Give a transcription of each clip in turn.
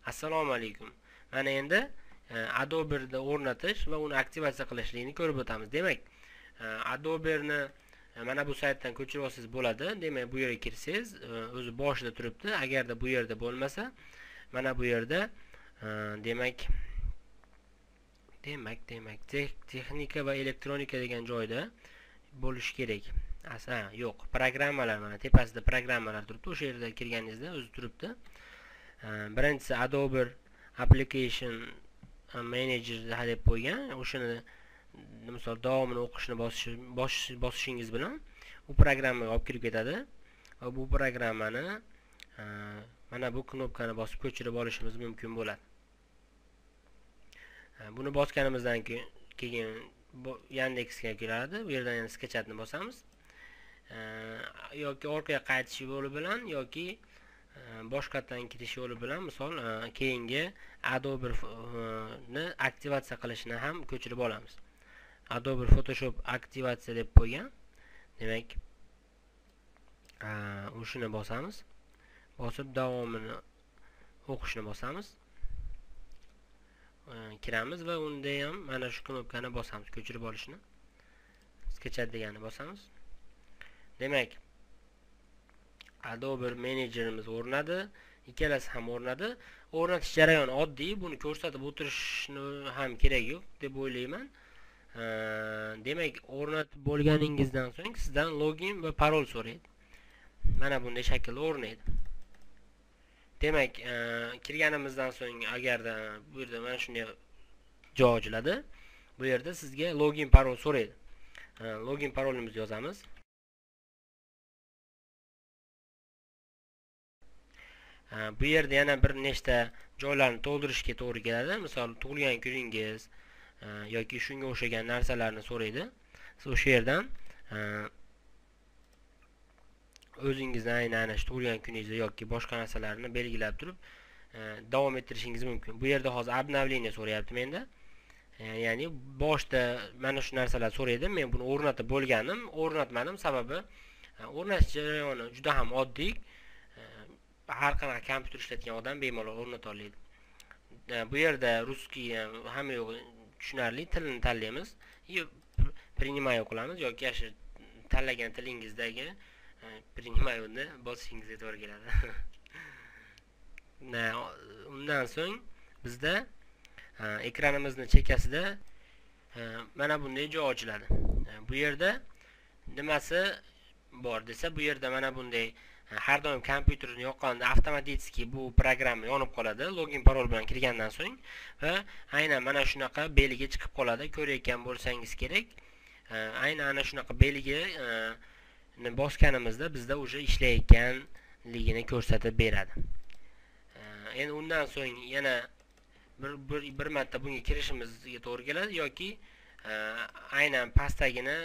Assalomu alaykum. Mana endi Adobe'ni o'rnatish va uni aktivatsiya qilishlikni ko'rib o'tamiz. Demak, Adobe'ni mana bu saytdan ko'chirib olsangiz bo'ladi. Demak, bu yerga kirsangiz, o'zi boshida turibdi. Agarda bu yerda bo'lmasa, mana bu yerda demak texnika va elektronika degan joyda bo'lishi kerak. Yo'q, programmalar, mana tepasida programmalar turibdi. O'sha yerda kirganingizda o'zi turibdi. Birinchisi Adobe Application Manager deb qo'ygan. O'shani misol davomini o'qishni bosishingiz bilan u programmaga olib kirib ketadi va bu programmani mana bu knopkani bosib ko'chirib olishimiz mumkin bo'ladi. Buni bosganimizdan keyin Yandexga kiradi. Bu yerdan yana sketchatni bosamiz. Yoki orqaga qaytish yo'li bilan yoki boshqatdan kirish yo'li bilan misol keyingi Adobe ni aktivatsiya qilishni ham ko'chirib olamiz. Adobe Photoshop aktivatsiya deb qo'ygan. Demak, o'shini bosamiz. Bosib davomini o'qishni bosamiz. Kiramiz va unda ham mana shu knopkani bosamiz, ko'chirib olishni. Sketchat deganini bosamiz. Demak, Adobe Managerimiz o'rnadi, ikkalasi ham o'rnadi. O'rnatish jarayoni oddiy, buni ko'rsatib o'tirishni ham kerak yo'q deb o'ylayman. Demak, o'rnatib bo'lganingizdan so'ng sizdan login va parol so'raydi. Mana bunday shaklda o'rnaydi. Demak, kirganimizdan so'ng agarda bu yerda mana shunday joy ochiladi, bu yerda sizga login parol so'raydi. Login parolimizni yozamiz. Bu yerda yana bir nechta joylarni to'ldirishga to'g'ri keladi. Misol, tug'ilgan kuningiz yoki shunga o'xshagan narsalarni so'raydi. Siz o'sha yerdan o'zingizning aynan shu tug'ilgan kuningizni yoki boshqa narsalarni belgilab turib davom ettirishingiz mumkin. Bu yerda hozir обновление so'rayapti menda. Ya'ni boshda mana shu narsalar so'raydi. Men buni o'rnatib bo'lganim, o'rnatmadim, sababi o'rnatish jarayoni juda ham oddiy. Har qanaqa kompyuter ishlatgan odam bemalol o'rnata oladi. Bu yerda ruskiy hamma yo'q tushunarli tilni tanlaymiz. Принимаю qilamiz yoki shu tanlagan tilingizdagi принимаюni bosishingizga to'g'ri keladi. Undan so'ng bizda ekranimizning chekkasida mana bunday joy ochiladi. Bu yerda nimasi bor desa, bu yerda mana bunday har doim kompyuterni yoqqanda avtomatik bu programma yonib qoladi login parol bilan kirgandan so'ng va aynan mana shunaqa belgi chiqib qoladi. Ko'rayotgan bo'lsangiz kerak. Aynan ana shunaqa belgi bosganimizda bizda o'sha ishlayotganligini ko'rsatib beradi. Endi undan so'ng yana bir marta bunga kirishimizga to'g'ri keladi yoki aynan pastdagini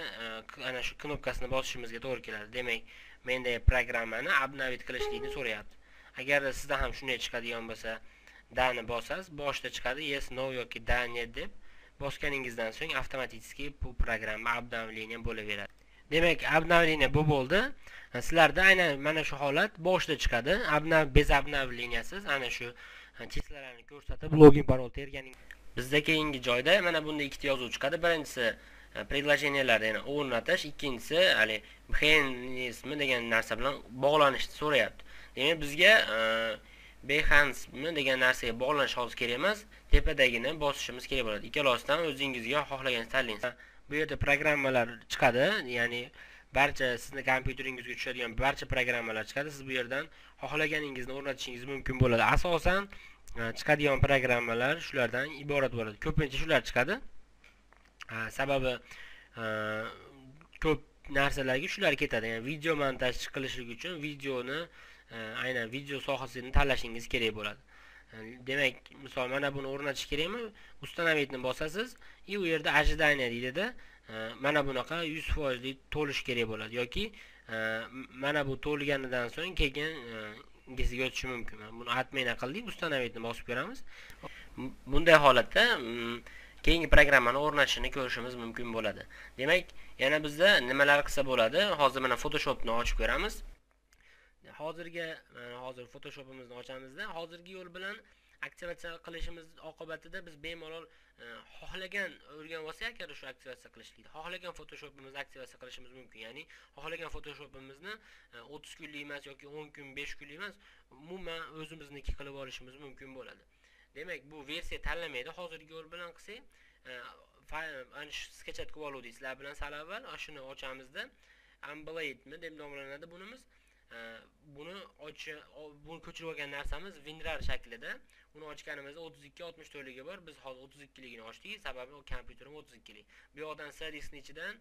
ana shu knopkasini bosishimizga to'g'ri keladi. Demak, menda programmani обновить qilishlikni so'rayapti. Agarda sizda ham shunday chiqadigan bo'lsa, dani bosasiz, boshda chiqadi yes, no yoki da, нет deb bosganingizdan so'ng avtomatik bu programma обновление bo'laveradi. Demak, обновление bu bo'ldi. Sizlarda aynan mana shu holat boshda chiqadi. Bez обновленияsiz ana shu chislalarni ko'rsatib login parol terganing. Bizda keyingi joyda mana bunda ikkita yozuv chiqadi. Birinchisi предложенияларni o'rnatish, ikkinchisi hali Behance degan narsa bilan bog'lanishni so'rayapti. Demak, bizga Behance degan narsaga bog'lanish hozir kerak emas, tepadagini bosishimiz kerak bo'ladi. Ikkalasidan o'zingizga xohlagan tanlang. Bu yerda programmalar chiqadi, ya'ni barcha sizni kompyuteringizga tushadigan barcha programmalar chiqadi. Siz bu yerdan xohlaganingizni o'rnatishingiz mumkin bo'ladi. Asosan chiqadigan programmalar shulardan iborat bo'ladi. Ko'pincha shular chiqadi. Sababi ko'p narsalarga shular ketadi. Ya'ni video montaj qilishlik uchun videoni aynan video sohasini tanlashingiz kerak bo'ladi. Demak, misol mana buni o'rnatish kerakmi? Установитni bosasiz, u yerda ожидание deydi-da, mana bunaqa 100% to'lish kerak bo'ladi yoki mana bu to'lganidan so'ng keyin ingizga o'tishi mumkin. Buni atmana qildik, установитni bosib ko'ramiz. Bunday holatda keyingi programmani o'rnatishini ko'rishimiz mumkin bo'ladi. Demak, yana bizda nimalar qilsa bo'ladi? Hozir mana Photoshopni ochib ko'ramiz. Hozir Photoshopimizni ochamizda, hozirgi yo'l bilan aktivatsiya qilishimiz oqibatida biz bemalol xohlagan o'rganib olsak agar shu aktivatsiya qilishlikni xohlagan Photoshopimizni aktivatsiya qilishimiz mumkin. Ya'ni xohlagan Photoshopimizni 30 kunlik emas yoki 10 kun, 5 kunlik emas, umuman o'zimizniki qilib olishimiz mumkin bo'ladi. Demak, bu versiya tanlamaydi. Hozirgi yo'l bilan qilsak, ana shu sketchat qilib oluvdik sizlar bilan sal avval. Shuni ochamizda Amblade deb nomlanadi bunimiz. Buni buni ko'chirib olgan narsamiz WinRAR shaklida. Uni ochganimizda 32-64 ligi bor. Biz hozir 32 ligini ochdik, sababi o kompyuterim 32 lik. Bu yoqdan SDS'ning ichidan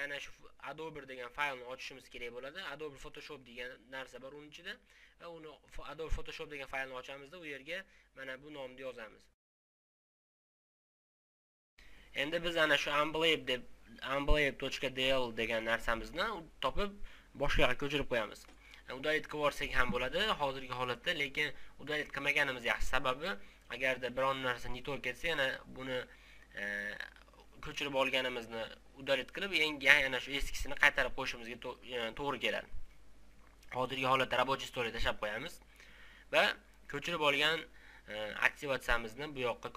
ana shu Adobe degan faylni ochishimiz kerak bo'ladi. Adobe Photoshop degan narsa bor uning ichida va uni Adobe Photoshop degan faylni ochamizda u yerga mana bu nomni yozamiz. Endi biz ana shu amblade.dl degan narsamizni topib boshqa yoqqa ko'chirib qo'yamiz. Udalit qilib olsak ham bo'ladi hozirgi holatda, lekin udalit qilmaganimiz yaxshi. Sababi agarda biron narsa netor ketsa, yana buni ko'chirib olganimizni udalit qilib, yangi ana shu eskisini qaytarib qo'yishimizga to'g'ri keladi. Hozirgi holatda rабочий stolga tashab qo'yamiz va ko'chirib olgan aktivatsiyamizni bu yoqqa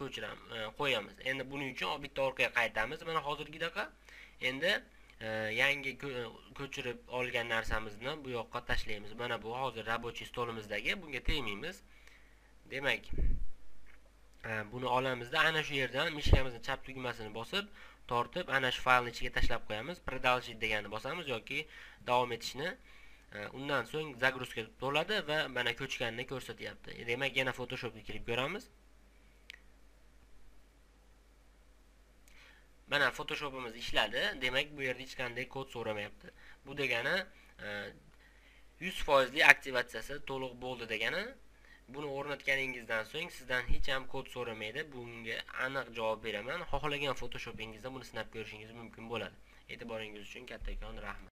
qo'yamiz. Endi buning uchun bitta orqaga qaytamiz. Mana hozirgidaqa. Endi yangi ko'chirib olgan narsamizni bu yoqqa tashlaymiz. Mana bu hozir rабочий stolimizdagi, bunga tegmaymiz. Demak, buni olamizda ana shu yerdan mishkamizning chap tugmasini bosib, tortib, ana shu faylni ichiga tashlab qo'yamiz. Продолжить deganni bosamiz yoki davom etishni. Undan so'ng загрузка bo'ladi va mana ko'chganini ko'rsatyapti. Demak, yana Photoshopga kirib ko'ramiz. Mana Photoshopimiz ishladi. Demak, bu yerda hech qanday kod so'ramayapti. Bu degani 100% aktivatsiyasi to'liq bo'ldi degani. Buni o'rnatganingizdan so'ng sizdan hech ham kod so'ramaydi. Bunga aniq javob beraman. Xohlagan Photoshopingizda buni sinab ko'rishingiz mumkin bo'ladi. E'tiboringiz uchun kattakon rahmat.